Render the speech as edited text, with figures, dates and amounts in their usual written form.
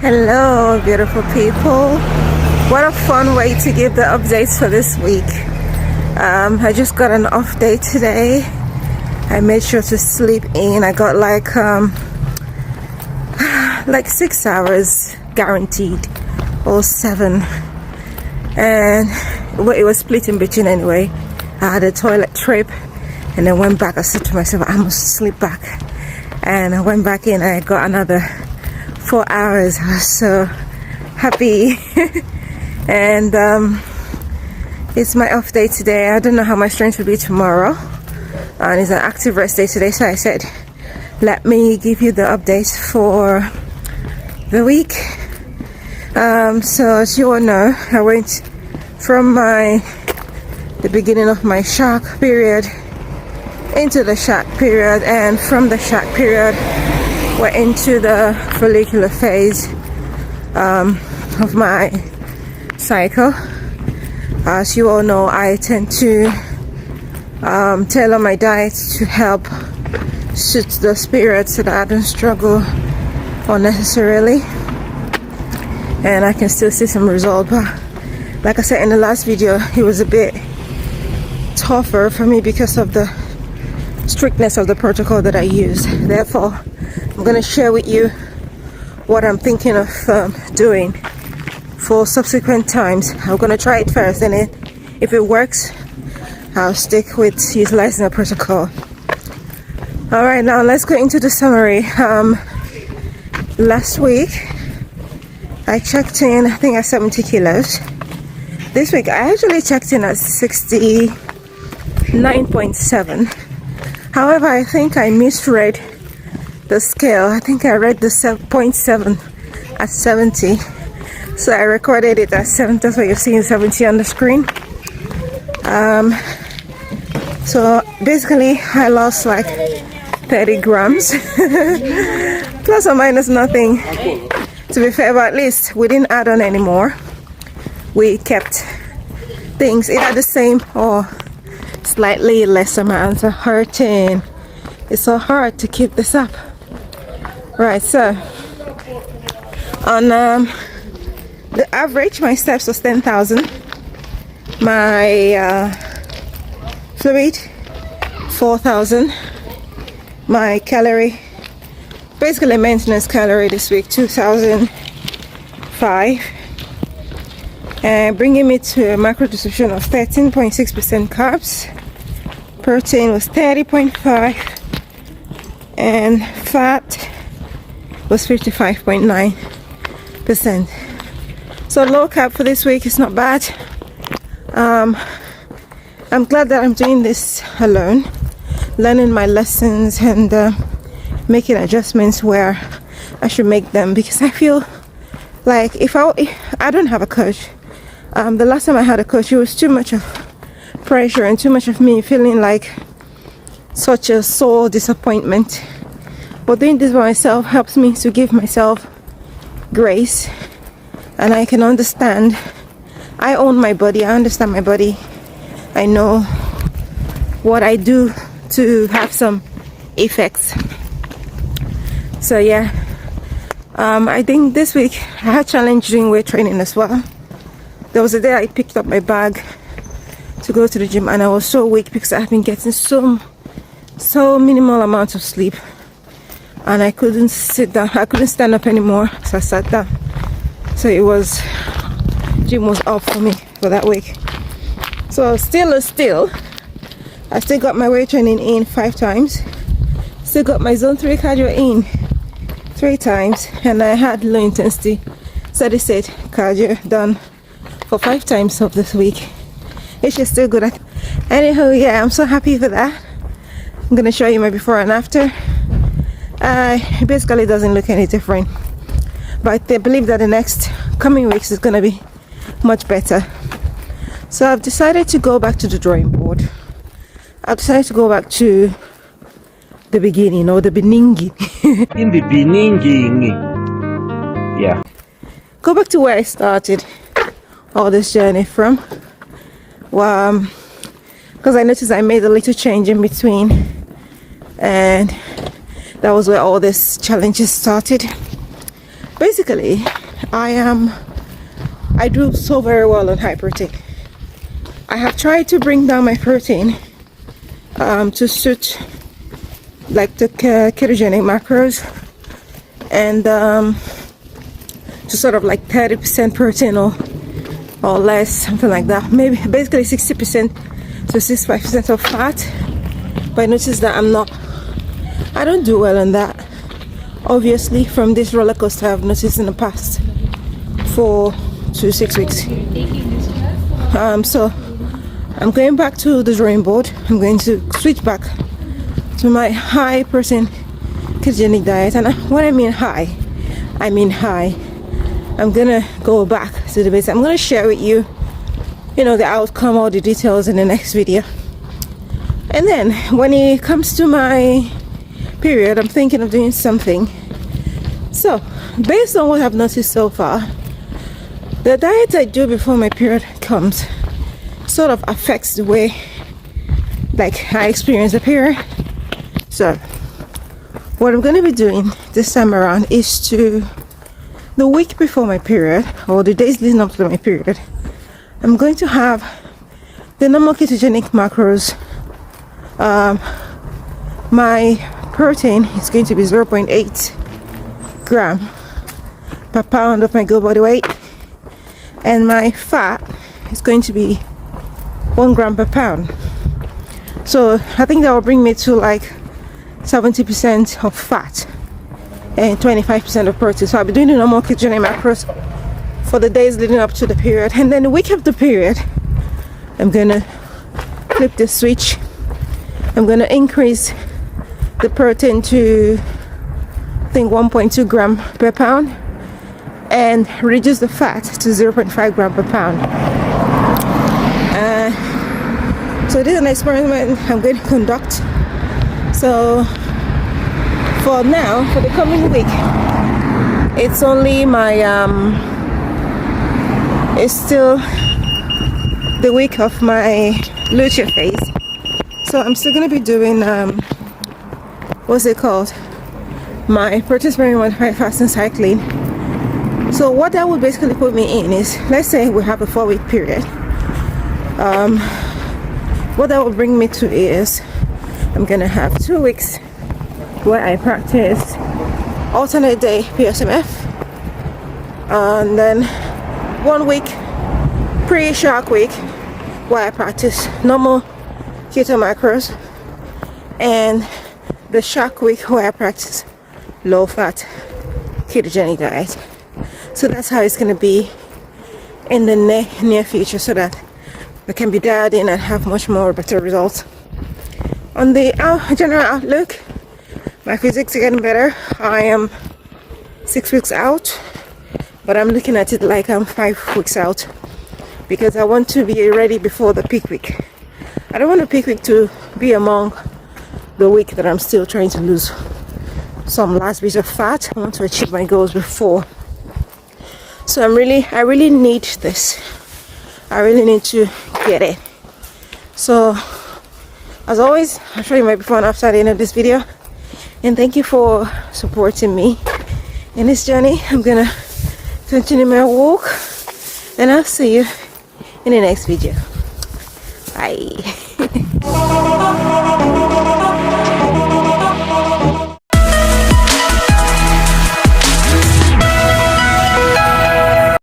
Hello, beautiful people. What a fun way to give the updates for this week. I just got an off day today. I made sure to sleep in. I got like 6 hours guaranteed, or 7, and it was split in between anyway. I had a toilet trip and then went back. I said to myself, I must sleep back, and I went back in. I got another 4 hours. I was so happy. And it's my off day today. I don't know how my strength will be tomorrow, and it's an active rest day today, so I said let me give you the updates for the week. So as you all know, I went from the beginning of my shock period into the shock period, and from the shock period we're into the follicular phase of my cycle. As you all know, I tend to tailor my diet to help suit this period so that I don't struggle unnecessarily, and I can still see some result. But like I said in the last video, it was a bit tougher for me because of the strictness of the protocol that I use. Therefore, I'm going to share with you what I'm thinking of doing for subsequent times. I'm going to try it first, and then if it works, I'll stick with utilizing the protocol. Alright, now let's go into the summary. Last week I checked in, I think, at 70 kilos. This week I actually checked in at 69.7. However, I think I misread the scale. I think I read the 0.7 at 70, so I recorded it at 70. That's why you're seeing 70 on the screen. So basically I lost like 30 grams plus or minus nothing, to be fair, but at least we didn't add on anymore. We kept things either the same or slightly less amounts. Are hurting. It's so hard to keep this up. Right, so on the average, my steps was 10,000. My fluid 4,000. My calorie, basically maintenance calorie this week, 2,005, and bringing me to a macro distribution of 13.6% carbs. Protein was 30.5, and fat was 55.9%. So low carb for this week is not bad. I'm glad that I'm doing this alone, learning my lessons and making adjustments where I should make them, because I feel like if I don't have a coach. The last time I had a coach, it was too much of pressure and too much of me feeling like such a sore disappointment. But doing this by myself helps me to give myself grace, and I can understand. I own my body. I understand my body. I know what I do to have some effects. So yeah, I think this week I had challenge doing weight training as well. There was a day I picked up my bag to go to the gym, and I was so weak because I've been getting so minimal amounts of sleep, and I couldn't sit down. I couldn't stand up anymore, so I sat down. So gym was off for me for that week. So still, I still got my weight training in 5 times. Still got my zone 3 cardio in 3 times, and I had low intensity steady state cardio done for 5 times of this week, which is still good. Anyhow, yeah, I'm so happy for that. I'm gonna show you my before and after. It basically doesn't look any different, but I believe that the next coming weeks is gonna be much better. So I've decided to go back to the drawing board. I've decided to go back to the beginning, or the beginning. In the beginning, yeah. Go back to where I started all this journey from. Because I noticed I made a little change in between, and that was where all these challenges started. basically I do so very well on high protein. I have tried to bring down my protein to suit like the ketogenic macros, and to sort of like 30% protein or less, something like that, maybe basically 60% to 65% of fat. But I noticed that I don't do well on that, obviously, from this roller coaster I've noticed in the past 4 to 6 weeks. So I'm going back to the drawing board. I'm going to switch back to my high protein ketogenic diet. And when I mean high, I mean high. I'm gonna go back to the base. I'm gonna share with you, the outcome, all the details in the next video. And then when it comes to my period, I'm thinking of doing something. So based on what I've noticed so far, the diet I do before my period comes sort of affects the way like I experience the period. So what I'm going to be doing this time around is the week before my period, or the days leading up to my period, I'm going to have the normal ketogenic macros. My protein is going to be 0.8 gram per pound of my goal body weight, and my fat is going to be 1 gram per pound. So I think that will bring me to like 70% of fat and 25% of protein. So I'll be doing the normal ketogenic macros for the days leading up to the period, and then the week of the period I'm gonna flip the switch. I'm gonna increase the protein to I think 1.2 gram per pound and reduce the fat to 0.5 gram per pound. So this is an experiment I'm going to conduct. So for now, for the coming week, it's only my it's still the week of my luteal phase. So I'm still going to be doing what's it called, my protein sparing modified fasting cycling. So what that would basically put me in is, let's say we have a 4-week period. What that will bring me to is I'm gonna have 2 weeks where I practice alternate day PSMF, and then 1 week pre-shark week where I practice normal keto macros, and the shark week where I practice low fat ketogenic diet. So that's how it's going to be in the near future, so that we can be dialed in and have much more better results. On the general outlook, my physics are getting better. I am 6 weeks out, but I'm looking at it like I'm 5 weeks out, because I want to be ready before the peak week. I don't want the peak week to be among the week that I'm still trying to lose some last bit of fat. I want to achieve my goals before. So I really need this. I really need to get it. So as always, I'll show you my before and after at the end of this video. And thank you for supporting me in this journey. I'm gonna continue my walk, and I'll see you in the next video. Bye.